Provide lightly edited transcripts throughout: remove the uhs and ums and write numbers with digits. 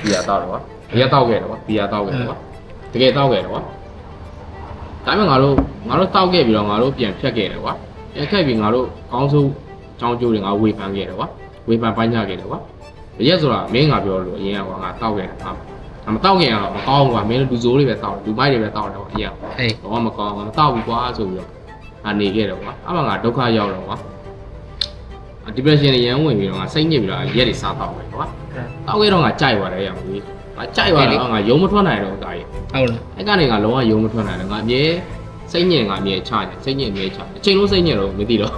ီယာတောက်တယ်ကွာရက်တောက်ခဲ့တယ်ကွာဘီယာတောက်ခဲ့တယ်ကွာတကယ်တောက်ခဲ့တယ်ကွာဒါပေမဲ့ငါတို့တောက်ခဲ့ပြီးတော့ငါတို့ပြန်ဖြတ်ခဲ့တယ်ကွာပြန်ဖြတ်ပြီးငါတို့ကောင်းဆုံးချောင်းကျိုးတွေငါဝေဖန်ခဲ့တယ်ကွာဝေဖန်ပိုင်းခြားခဲ့တယ်ကွာရက်ဆိုတာမင်းငါပြောလို့အရင်ကကွာငါတောက်ခဲ့တယ်မတောက်ခင်ကတော့မကောင်းကွာမင်းလူစိုးတွေပဲတောက်လူမိုက်တွေပဲတောက်တယ်ကွာအရင်တော့မကောင်းမတောက်ဘူးကွာဆိုပြီးတော့အနေခဲ့တယ်ကွာအမှငါဒုက္ခရောက်တော့ကွာdepression ရမ်းဝင်ပြီးတော့ငါစိတ်ညစ်ပြီးတော့ရက်တွေစားတောက်တယ်ကွာတောက်ခဲ့တော့ငါကြိုက်သွားတယ်ရအောင်ကြီးငါကြိုက်သွားတော့ငါယုံမထွက်နိုင်တော့တာကြီးဟုတ်လားအဲ့ကနေငါလုံးဝယုံမထွက်နိုင်တော့ငါအမြဲစိတ်ညစ်ငါအမြဲချတယ်စိတ်ညစ်အမြဲချအချိန်လုံးစိတ်ညစ်တော့မသိတော့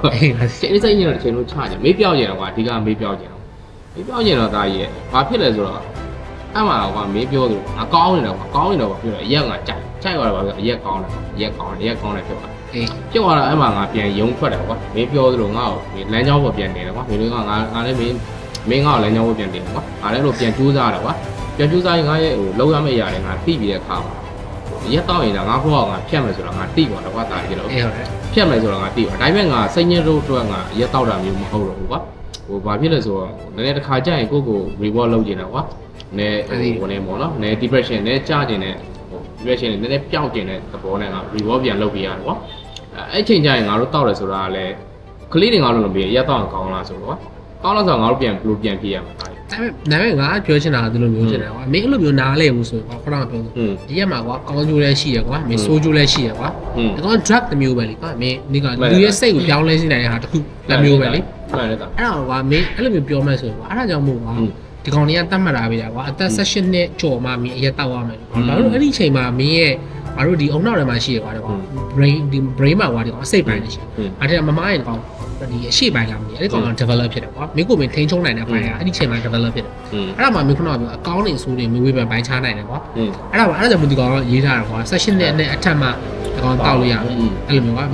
ချိန်စိတ်ညစ်တော့အချိန်လုံးချတယ်မေးပြောက်ကြတယ်ကွာအဓိကမေးပြောက်ကြတယ်မေးပြောက်ကြတော့တာကြီးရဲ့ဘာဖြစ်လဲဆိုတော့အဲ့မှာကွာမေးပြောသူငါကောင်းနေတယ်ကွာကောင်းနေတော့ပြောတော့အရက်ငါကြိုက်သွားတယ်ကွာအရက်ကောင်းတယ်အရက်ကောင်းတယ်ဖြစ်သွားဖြစ်သွားတော့အဲ့မှာငါပြန်ယုံထွက်တယ်ကွာမေးပြောသလိုငါ့ကိုလမ်းကြောင်းပေါ်ပြန်နေတယ်ကွာမင်းတို့ကငါလည်းမင်းငါ့ကိုလမ်းကြောင်းပေါ်ပြန်နေတယ်ကွာငါလည်းလို့ပြန်ကြိုးစားတယ်ကွာပြန်ကြိုးစားရင်ငါရဲ့ဟိုလုံးရမယ့်အရာတွေငါသိပြီးတဲ့အခါမှာရက်တော့ရင်ငါခေါကငါဖြတ်မယ်ဆိုတော့ငါသိသွားတော့ကွာတာကြီးတော့ဖြတ်မယ်ဆိုတော့ငါသိသွားဒါပေမဲ့ငါစိတ်ညစ်တို့အတွက်ငါရက်တော့တာမျိုးမဟုတ်တော့ဘူးကွာဟိုဘာဖြစ်လဲဆိုတော့နည်းနည်းတစ်ခါကြာရင်ကို reward လုပ်ကျင်တာကွာနည်းဟိုဝင်နေပေါ့နော်နည်း depression နည်းကြာကျင်တဲ့ဟို depression နည်းနည်းပျောက်ကျင်တဲ့သဘောနဲ့ငါ reward ပြန်လုပ်ပြရတယ်ကွာအဲ့ချိန်ကျရင်ငါတို့တောက်တယ်ဆိုတာကလည်းကလေးတွေငါတို့လုပ်ပြီးရက်တော့ကောင်းလားဆိုတော့ကောင်းလားဆိုတော့ငါတို့ပြန်ဘလို့ပြန်ပြရမှာဒါပေမဲ့ငါပြောချင်တာကဒီလိုမျိုးချင်တယ်ကွာမင်းအဲ့လိုမျိုးနားလဲဘူးဆိုတော့ခေါင်းကပြောဒီရက်မှာကွာကောင်းကျိုးလည်းရှိရကွာမင်းဆိုးကျိုးလည်းရှိရကွာဒါကောင် drug တစ်မျိုးပဲလေကွာမင်းဒီကလူရဲ့စိတ်ကိုပြောင်းလဲစေနိုင်တဲ့ဟာတစ်ခုတစ်မျိုးပဲလေအဲ့ဒါကွာမင်းအဲ့လိုမျိုးပြောမှဆိုတော့အဲ့ဒါကြောင့်မို့ကွာဒီကောင်တွေကတတ်မှတ်တာပဲကွာအသက်16နှစ်ကျော်မှမင်းအရက်တောက်ရမယ်ဘာလို့အဲ့ဒီချိန်မှာမင်းရဲ့ငါတို့ဒီအုံနောက်ထဲမှာရှိရကွာကွာ brain မှာကွာဒီကောင်အစိတ်ပိုင်းနေရှိအဲ့ဒါမမားရင်ကောင်ဒီအရှိပိုင်းလာမင်းအဲ့ဒီကောင်က develop ဖြစ်တယ်ကွာမင်းကိုမင်းထိန်းချုပ်နိုင်တဲ့ပိုင်းကအဲ့ဒီချိန်မှာ develop ဖြစ်တယ်အဲ့ဒါမှမင်းခုနကပြောအကောင်းနေဆိုးနေမင်းဝေးပန်ပိုင်းခြားနိုင်တယ်ကွာအဲ့ဒါကြောင့်ဒီကောင်ရေးထားတာကွာ16နှစ်နဲ့အထက်မှာဒီကောင်တောက်လို့ရတယ်အဲ့လိုမျိုးကွာ